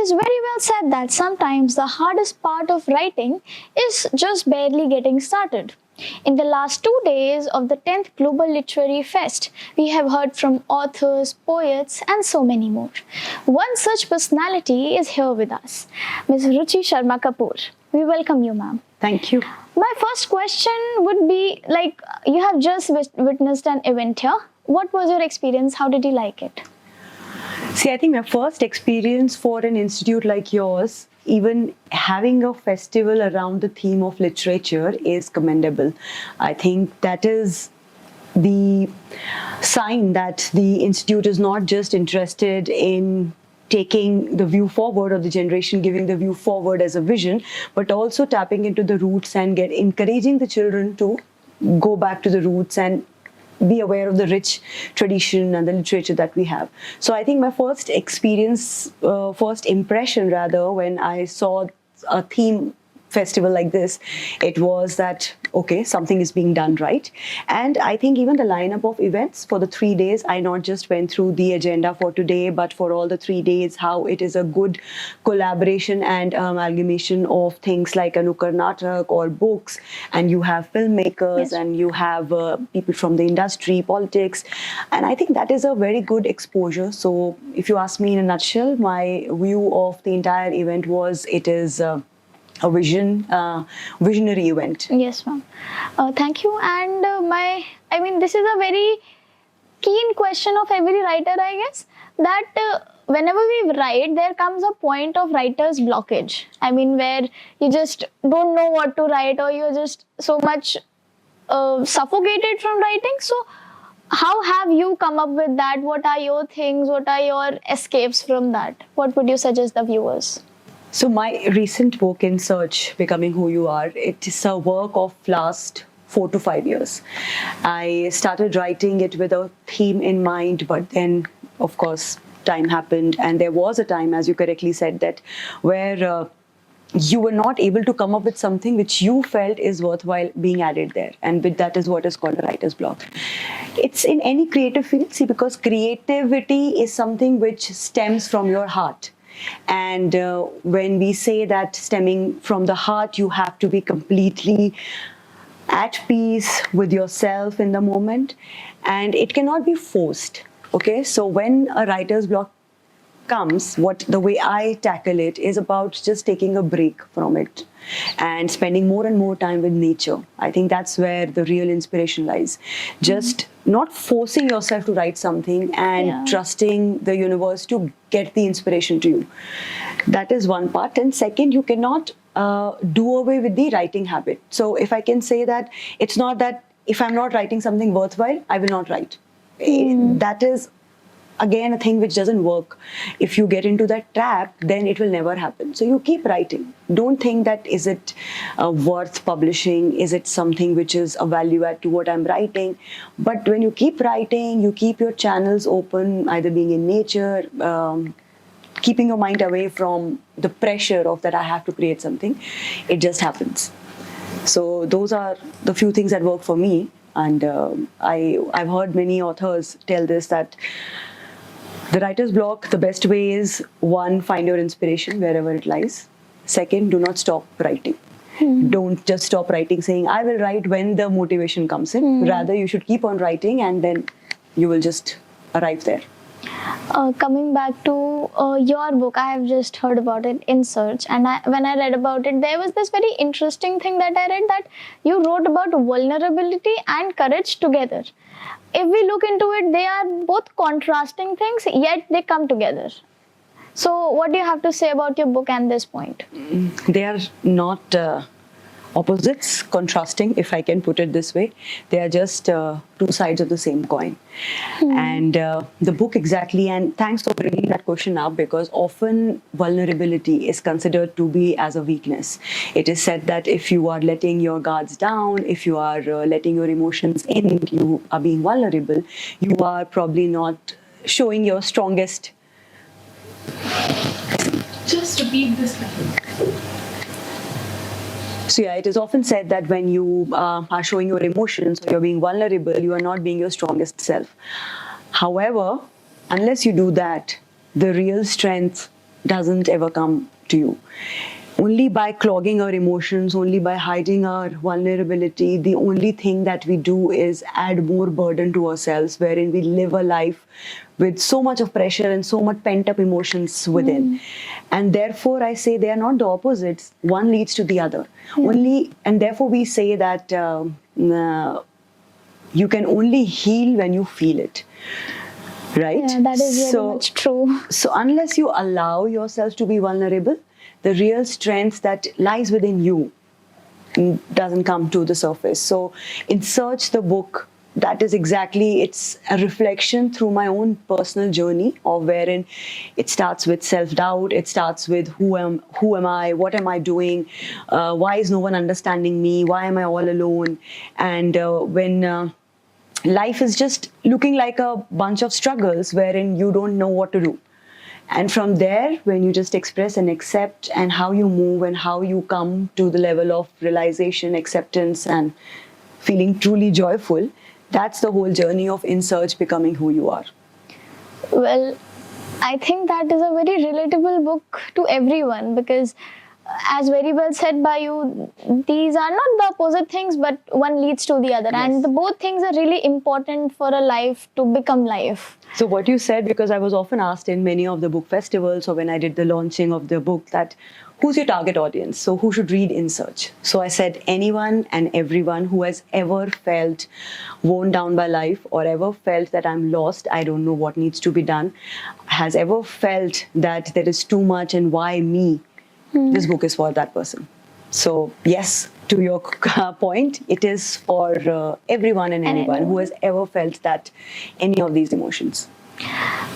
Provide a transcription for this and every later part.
is very well said that sometimes the hardest part of writing is just barely getting started. In the last 2 days of the 10th Global Literary Fest, we have heard from authors, poets, and so many more. One such personality is here with us, Ms. Ruchi Sharma Kapoor. We welcome you, ma'am. Thank you. My first question would be like, you have just witnessed an event here. What was your experience? How did you like it? See, I think my first experience for an institute like yours, even having a festival around the theme of literature, is commendable. I think that is the sign that the institute is not just interested in taking the view forward, or the generation giving the view forward as a vision, but also tapping into the roots and encouraging the children to go back to the roots and be aware of the rich tradition and the literature that we have. So I think my first impression rather, when I saw a theme festival like this, it was that, okay, something is being done right. And I think even the lineup of events for the 3 days, I not just went through the agenda for today, but for all the 3 days, how it is a good collaboration and amalgamation of things like Anukkar Natak or books, and you have filmmakers, yes, and you have people from the industry, politics, and I think that is a very good exposure. So if you ask me in a nutshell, my view of the entire event was it is a visionary event. Yes, ma'am. Thank you. And this is a very keen question of every writer, I guess, that whenever we write, there comes a point of writer's blockage. Where you just don't know what to write, or you're just so much suffocated from writing. So how have you come up with that? What are your things? What are your escapes from that? What would you suggest the viewers? So my recent book, In Search, Becoming Who You Are, it is a work of last 4 to 5 years. I started writing it with a theme in mind, but then, of course, time happened. And there was a time, as you correctly said, that where you were not able to come up with something which you felt is worthwhile being added there. And that is what is called a writer's block. It's in any creative field, see, because creativity is something which stems from your heart. And when we say that stemming from the heart, you have to be completely at peace with yourself in the moment, and it cannot be forced. Okay, so when a writer's block comes, the way I tackle it is about just taking a break from it and spending more and more time with nature. I think that's where the real inspiration lies. Just not forcing yourself to write something and trusting the universe to get the inspiration to you. That is one part. And second, you cannot do away with the writing habit. So if I can say that, it's not that if I'm not writing something worthwhile, I will not write. That is again a thing which doesn't work. If you get into that trap, then it will never happen. So you keep writing. Don't think that is it worth publishing, is it something which is a value add to what I'm writing. But when you keep writing, you keep your channels open, either being in nature, keeping your mind away from the pressure of that I have to create something, it just happens. So those are the few things that work for me. And I've heard many authors tell this, that the writer's block, the best way is, one, find your inspiration wherever it lies. Second, do not stop writing. Don't just stop writing saying, I will write when the motivation comes in. Rather, you should keep on writing, and then you will just arrive there. Coming back to your book, I have just heard about it, In Search, and when I read about it, there was this very interesting thing that I read, that you wrote about vulnerability and courage together. If we look into it, they are both contrasting things, yet they come together. So what do you have to say about your book and this point? They are not opposites, contrasting, if I can put it this way. They are just two sides of the same coin. And the book exactly, and thanks for bringing that question up, because often vulnerability is considered to be as a weakness. It is said that if you are letting your guards down, if you are letting your emotions in, you are being vulnerable, you are probably not showing your strongest. Just repeat this line. So yeah, it is often said that when you are showing your emotions or you're being vulnerable, you are not being your strongest self. However, unless you do that, the real strength doesn't ever come to you. Only by clogging our emotions, only by hiding our vulnerability, the only thing that we do is add more burden to ourselves, wherein we live a life with so much of pressure and so much pent up emotions within. And therefore, I say they are not the opposites. One leads to the other. Only, and therefore, we say that you can only heal when you feel it. Right? Yeah, that is very much true. So unless you allow yourself to be vulnerable, the real strength that lies within you doesn't come to the surface. So in Search, the book, that is exactly, it's a reflection through my own personal journey of wherein it starts with self-doubt, it starts with who am I, what am I doing, why is no one understanding me, why am I all alone, and when life is just looking like a bunch of struggles wherein you don't know what to do. And from there, when you just express and accept, and how you move and how you come to the level of realization, acceptance, and feeling truly joyful, that's the whole journey of In Search, becoming who you are. Well, I think that is a very relatable book to everyone, because as very well said by you, these are not the opposite things, but one leads to the other. Yes. And both things are really important for a life to become life. So what you said, because I was often asked in many of the book festivals or when I did the launching of the book, that who's your target audience? So who should read In Search? So I said anyone and everyone who has ever felt worn down by life, or ever felt that I'm lost, I don't know what needs to be done, has ever felt that there is too much and why me, this book is for that person. So yes, to your point, it is for everyone and anyone who has ever felt that any of these emotions.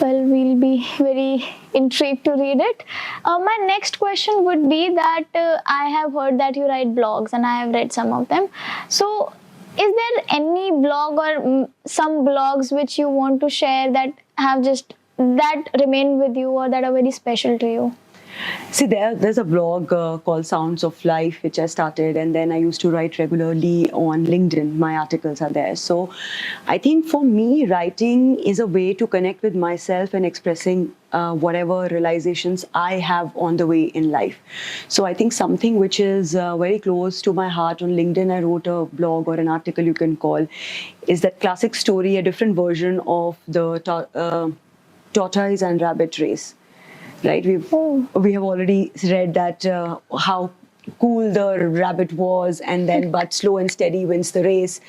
Well, we'll be very intrigued to read it. My next question would be that I have heard that you write blogs, and I have read some of them. So is there any blog or some blogs which you want to share that have just that remain with you or that are very special to you? See, there's a blog called Sounds of Life, which I started, and then I used to write regularly on LinkedIn. My articles are there. So I think for me, writing is a way to connect with myself and expressing whatever realizations I have on the way in life. So I think something which is very close to my heart, on LinkedIn, I wrote a blog or an article you can call, is that classic story, a different version of the tortoise and rabbit race. Right, we have already read that how cool the rabbit was, and then but slow and steady wins the race.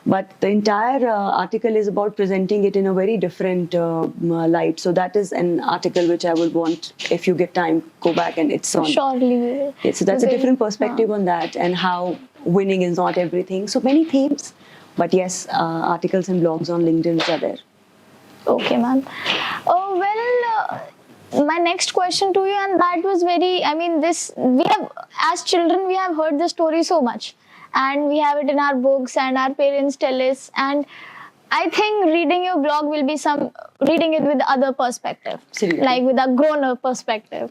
But the entire article is about presenting it in a very different light. So that is an article which I would want, if you get time, go back and it's on. Surely we will. Yeah, so that's a different perspective on that, and how winning is not everything. So many themes, but yes, articles and blogs on LinkedIn which are there. Okay, ma'am. Oh, well, my next question to you, and that was very, I mean, we have, as children, we have heard this story so much, and we have it in our books, and our parents tell us, and I think reading your blog will be reading it with other perspective, Absolutely. like with a grown-up perspective.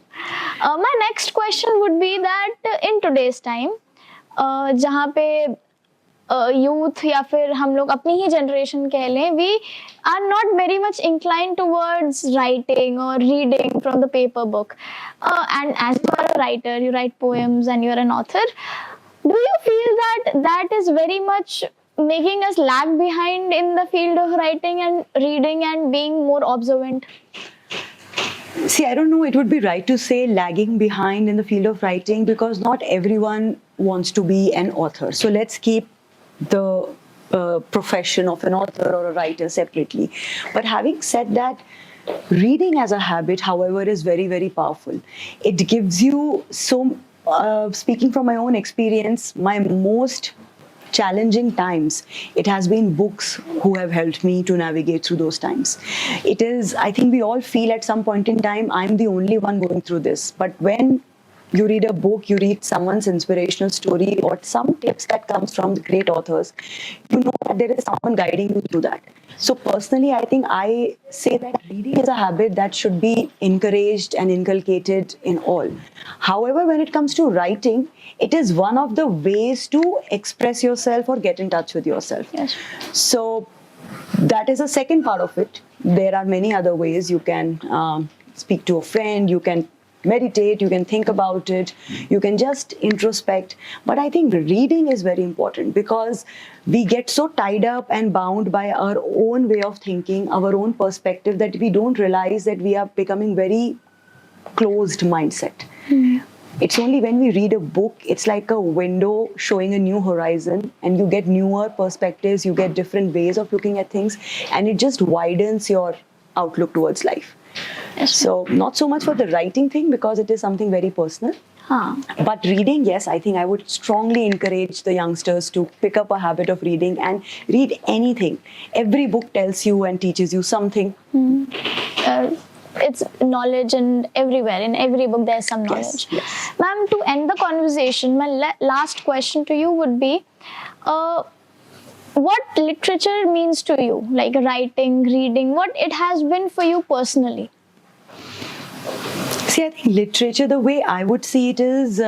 My next question would be that in today's time, जहाँ पे youth या फिर हम लोग अपनी ही generation कह लें, we are not very much inclined towards writing और reading from the paper book, and as you are a writer, you write poems and you are an author, do you feel that is very much making us lag behind in the field of writing and reading and being more observant? See, I don't know, it would be right to say lagging behind in the field of writing, because not everyone wants to be an author. So let's keep the profession of an author or a writer separately. But having said that, reading as a habit, however, is very, very powerful. It gives you speaking from my own experience, my most challenging times, it has been books who have helped me to navigate through those times. It is, I think we all feel at some point in time, I'm the only one going through this. But when you read a book, you read someone's inspirational story or some tips that comes from the great authors, you know that there is someone guiding you through that. So personally, I think I say that reading is a habit that should be encouraged and inculcated in all. However, when it comes to writing, it is one of the ways to express yourself or get in touch with yourself. Yes. So that is a second part of it. There are many other ways. You can speak to a friend, you can meditate, you can think about it, you can just introspect. But I think reading is very important because we get so tied up and bound by our own way of thinking, our own perspective, that we don't realize that we are becoming very closed mindset. It's only when we read a book, it's like a window showing a new horizon, and you get newer perspectives, you get different ways of looking at things, and it just widens your outlook towards life. Yes. So not so much for the writing thing because it is something very personal. Huh. But reading, yes, I think I would strongly encourage the youngsters to pick up a habit of reading and read anything. Every book tells you and teaches you something. It's knowledge, and everywhere in every book there's some knowledge. Yes. Ma'am, to end the conversation, my last question to you would be, what literature means to you, like writing, reading, what it has been for you personally? See, I think literature, the way I would see it is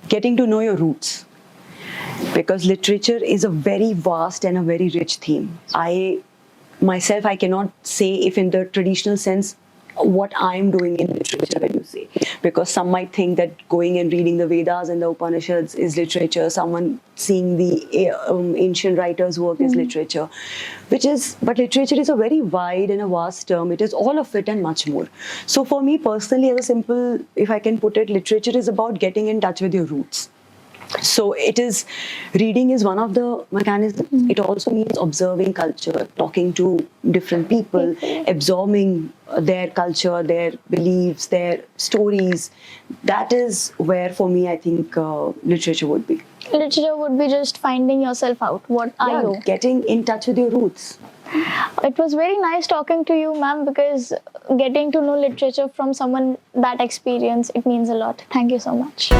getting to know your roots. Because literature is a very vast and a very rich theme. I cannot say if in the traditional sense what I'm doing in literature when you say. Because some might think that going and reading the Vedas and the Upanishads is literature. Someone seeing the ancient writers' work is literature. But literature is a very wide and a vast term. It is all of it and much more. So for me personally, as a simple, if I can put it, literature is about getting in touch with your roots. So reading is one of the mechanisms. It also means observing culture, talking to different people, absorbing their culture, their beliefs, their stories. That is where, for me, I think literature would be. Literature would be just finding yourself out. What are you? Getting in touch with your roots. It was very nice talking to you, ma'am, because getting to know literature from someone that experience, it means a lot. Thank you so much.